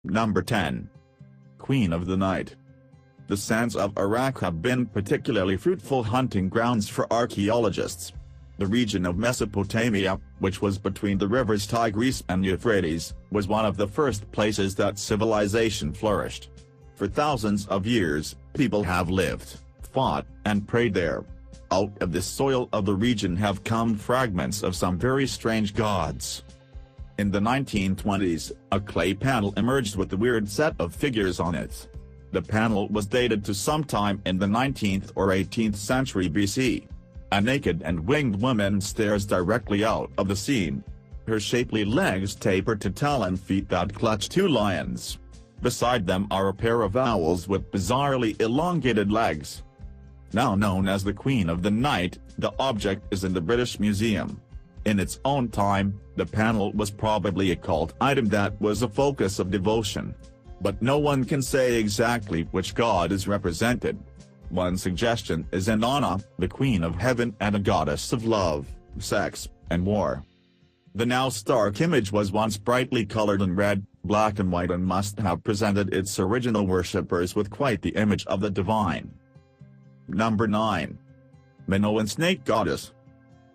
Number 10. Queen of the Night. The sands of Iraq have been particularly fruitful hunting grounds for archaeologists. The region of Mesopotamia, which was between the rivers Tigris and Euphrates, was one of the first places that civilization flourished. For thousands of years, people have lived, fought, and prayed there. Out of the soil of the region have come fragments of some very strange gods. In the 1920s, a clay panel emerged with a weird set of figures on it. The panel was dated to sometime in the 19th or 18th century BC. A naked and winged woman stares directly out of the scene. Her shapely legs taper to talon feet that clutch two lions. Beside them are a pair of owls with bizarrely elongated legs. Now known as the Queen of the Night, the object is in the British Museum. In its own time, the panel was probably a cult item that was a focus of devotion. But no one can say exactly which god is represented. One suggestion is Inanna, the Queen of Heaven and a goddess of love, sex, and war. The now stark image was once brightly colored in red, black and white and must have presented its original worshippers with quite the image of the divine. Number 9. Minoan Snake Goddess.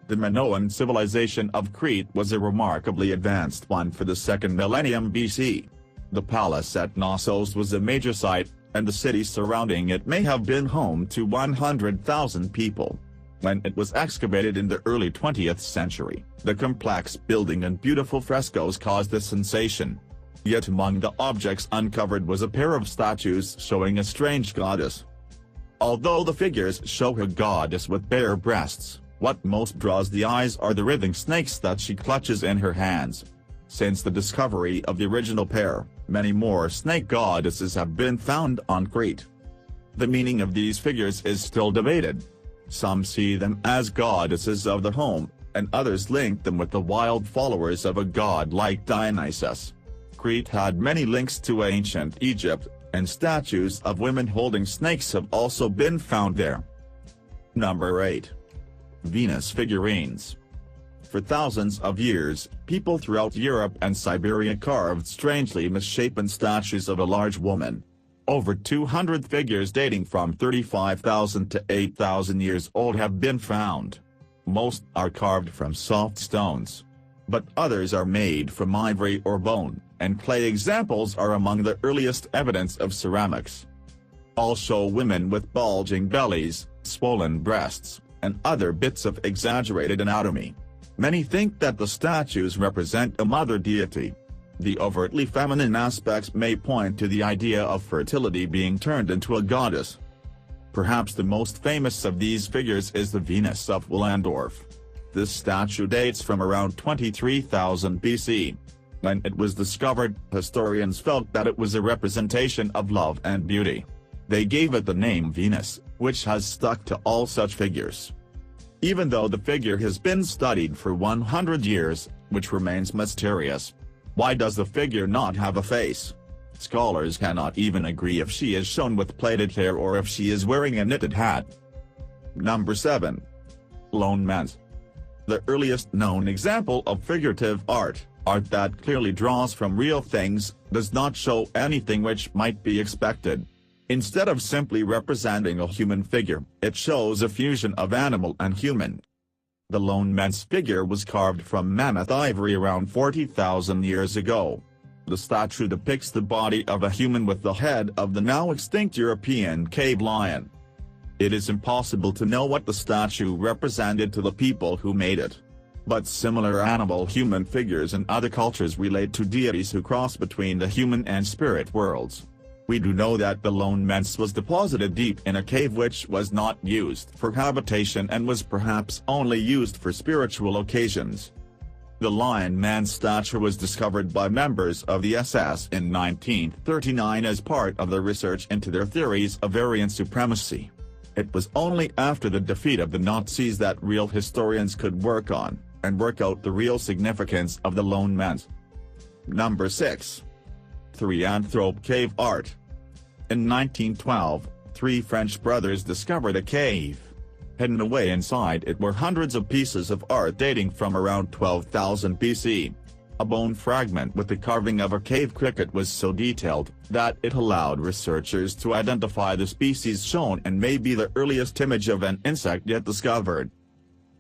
The Minoan civilization of Crete was a remarkably advanced one for the 2nd millennium BC. The palace at Knossos was a major site, and the city surrounding it may have been home to 100,000 people. When it was excavated in the early 20th century, the complex building and beautiful frescoes caused a sensation. Yet among the objects uncovered was a pair of statues showing a strange goddess. Although the figures show a goddess with bare breasts, what most draws the eyes are the writhing snakes that she clutches in her hands. Since the discovery of the original pair, many more snake goddesses have been found on Crete. The meaning of these figures is still debated. Some see them as goddesses of the home, and others link them with the wild followers of a god like Dionysus. Crete had many links to ancient Egypt, and statues of women holding snakes have also been found there. Number 8. Venus figurines. For thousands of years, people throughout Europe and Siberia carved strangely misshapen statues of a large woman. Over 200 figures dating from 35,000 to 8,000 years old have been found. Most are carved from soft stones. But others are made from ivory or bone, and clay examples are among the earliest evidence of ceramics. All show women with bulging bellies, swollen breasts, and other bits of exaggerated anatomy. Many think that the statues represent a mother deity. The overtly feminine aspects may point to the idea of fertility being turned into a goddess. Perhaps the most famous of these figures is the Venus of Willendorf. This statue dates from around 23,000 BC. When it was discovered, historians felt that it was a representation of love and beauty. They gave it the name Venus, which has stuck to all such figures. Even though the figure has been studied for 100 years, which remains mysterious. Why does the figure not have a face? Scholars cannot even agree if she is shown with plaited hair or if she is wearing a knitted hat. Number 7. Lone Mens. The earliest known example of figurative art that clearly draws from real things, does not show anything which might be expected. Instead of simply representing a human figure, it shows a fusion of animal and human. The Lone Mens figure was carved from mammoth ivory around 40,000 years ago. The statue depicts the body of a human with the head of the now extinct European cave lion. It is impossible to know what the statue represented to the people who made it. But similar animal-human figures in other cultures relate to deities who cross between the human and spirit worlds. We do know that the Lone Mens was deposited deep in a cave which was not used for habitation and was perhaps only used for spiritual occasions. The Lion Man statue was discovered by members of the SS in 1939 as part of the research into their theories of Aryan supremacy. It was only after the defeat of the Nazis that real historians could work out the real significance of the Lone Mens. Number 6. Threanthrope Cave Art. In 1912, three French brothers discovered a cave. Hidden away inside it were hundreds of pieces of art dating from around 12,000 BC. A bone fragment with the carving of a cave cricket was so detailed that it allowed researchers to identify the species shown and may be the earliest image of an insect yet discovered.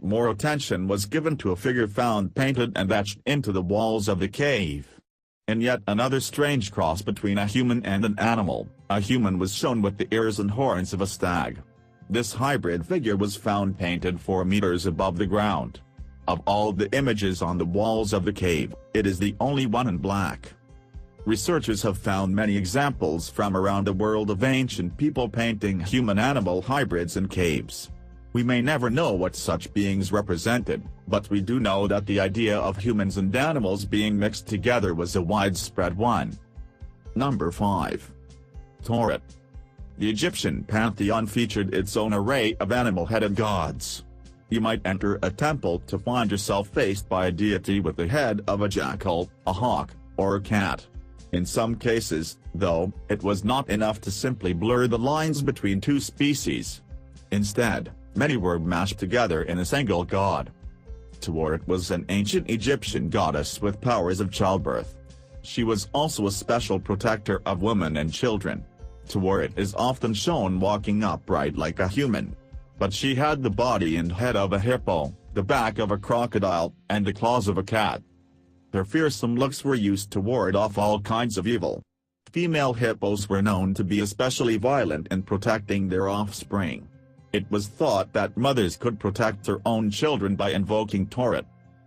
More attention was given to a figure found painted and etched into the walls of the cave. In yet another strange cross between a human and an animal, a human was shown with the ears and horns of a stag. This hybrid figure was found painted 4 meters above the ground. Of all the images on the walls of the cave, it is the only one in black. Researchers have found many examples from around the world of ancient people painting human-animal hybrids in caves. We may never know what such beings represented, but we do know that the idea of humans and animals being mixed together was a widespread one. Number 5. Tauret. The Egyptian pantheon featured its own array of animal-headed gods. You might enter a temple to find yourself faced by a deity with the head of a jackal, a hawk, or a cat. In some cases, though, it was not enough to simply blur the lines between two species. Instead, many were mashed together in a single god. Tauret was an ancient Egyptian goddess with powers of childbirth. She was also a special protector of women and children. Tauret is often shown walking upright like a human. But she had the body and head of a hippo, the back of a crocodile, and the claws of a cat. Her fearsome looks were used to ward off all kinds of evil. Female hippos were known to be especially violent in protecting their offspring. It was thought that mothers could protect their own children by invoking Tauret.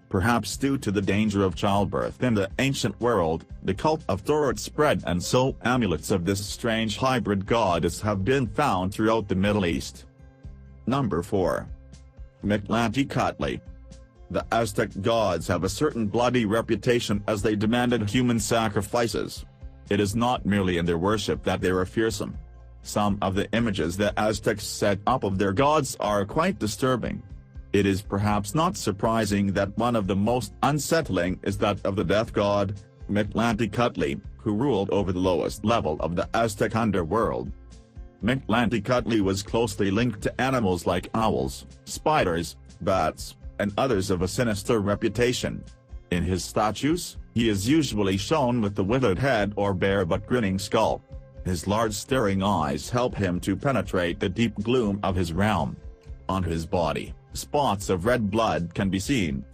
Perhaps due to the danger of childbirth in the ancient world, the cult of Tauret spread, and so amulets of this strange hybrid goddess have been found throughout the Middle East. Number 4. Mictlantecuhtli. The Aztec gods have a certain bloody reputation as they demanded human sacrifices. It is not merely in their worship that they were fearsome. Some of the images the Aztecs set up of their gods are quite disturbing. It is perhaps not surprising that one of the most unsettling is that of the death god, Mictlantecuhtli, who ruled over the lowest level of the Aztec underworld. Mictlantecuhtli was closely linked to animals like owls, spiders, bats, and others of a sinister reputation. In his statues, he is usually shown with the withered head or bare but grinning skull. His large staring eyes help him to penetrate the deep gloom of his realm. On his body, spots of red blood can be seen.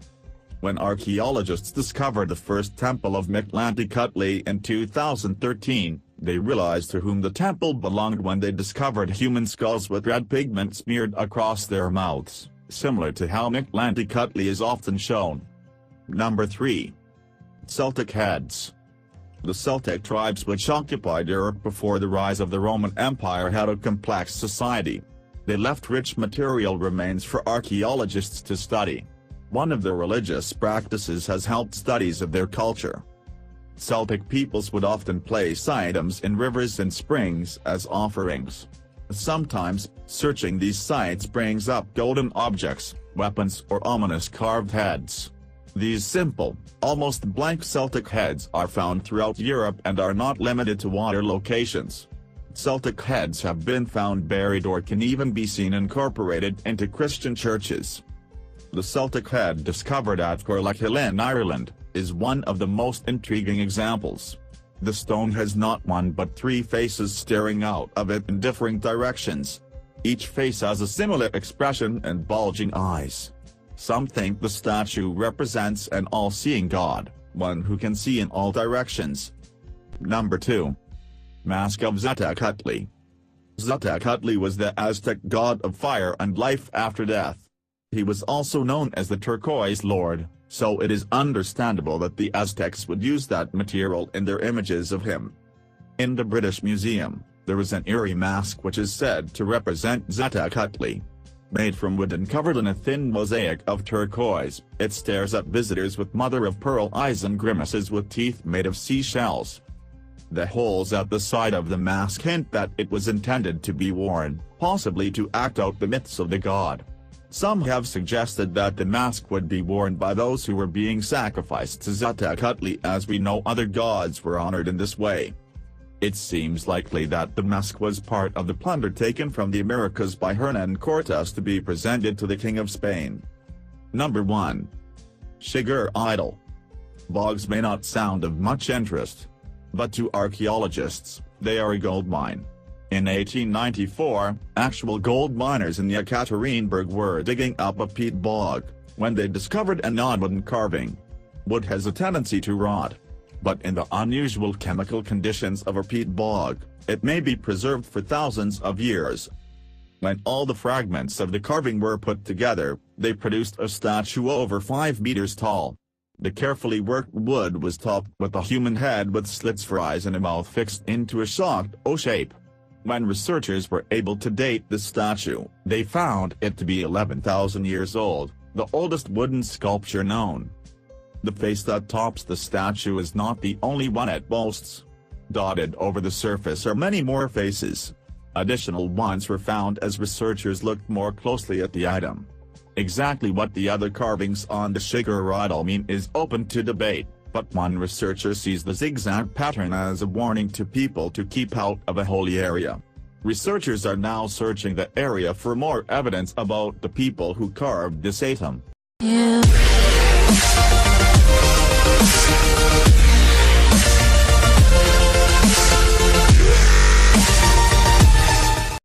When archaeologists discovered the first temple of Mictlantecuhtli in 2013, they realized to whom the temple belonged when they discovered human skulls with red pigment smeared across their mouths, similar to how Mictlantecuhtli is often shown. Number 3. Celtic heads. The Celtic tribes which occupied Europe before the rise of the Roman Empire had a complex society. They left rich material remains for archaeologists to study. One of their religious practices has helped studies of their culture. Celtic peoples would often place items in rivers and springs as offerings. Sometimes, searching these sites brings up golden objects, weapons, or ominous carved heads. These simple, almost blank Celtic heads are found throughout Europe and are not limited to water locations. Celtic heads have been found buried or can even be seen incorporated into Christian churches. The Celtic head discovered at Corlahill in Ireland is one of the most intriguing examples. The stone has not one but 3 faces staring out of it in different directions. Each face has a similar expression and bulging eyes. Some think the statue represents an all-seeing god, one who can see in all directions. Number 2. Mask of Xiuhtlacutli. Xiuhtlacutli was the Aztec god of fire and life after death. He was also known as the Turquoise Lord, so it is understandable that the Aztecs would use that material in their images of him. In the British Museum, there is an eerie mask which is said to represent Xiuhtlacutli. Made from wood and covered in a thin mosaic of turquoise, it stares at visitors with mother-of-pearl eyes and grimaces with teeth made of seashells. The holes at the side of the mask hint that it was intended to be worn, possibly to act out the myths of the god. Some have suggested that the mask would be worn by those who were being sacrificed to Xiuhtlacutli, as we know other gods were honored in this way. It seems likely that the mask was part of the plunder taken from the Americas by Hernan Cortes to be presented to the King of Spain. Number 1. Shigur idol. Bogs may not sound of much interest, but to archaeologists, they are a gold mine. In 1894, actual gold miners in Yekaterinburg were digging up a peat bog, when they discovered an odd wooden carving. Wood has a tendency to rot, but in the unusual chemical conditions of a peat bog, it may be preserved for thousands of years. When all the fragments of the carving were put together, they produced a statue over 5 meters tall. The carefully worked wood was topped with a human head with slits for eyes and a mouth fixed into a shocked O shape. When researchers were able to date the statue, they found it to be 11,000 years old, the oldest wooden sculpture known. The face that tops the statue is not the only one it boasts. Dotted over the surface are many more faces. Additional ones were found as researchers looked more closely at the item. Exactly what the other carvings on the Shigar idol mean is open to debate, but one researcher sees the zigzag pattern as a warning to people to keep out of a holy area. Researchers are now searching the area for more evidence about the people who carved this item. Yeah.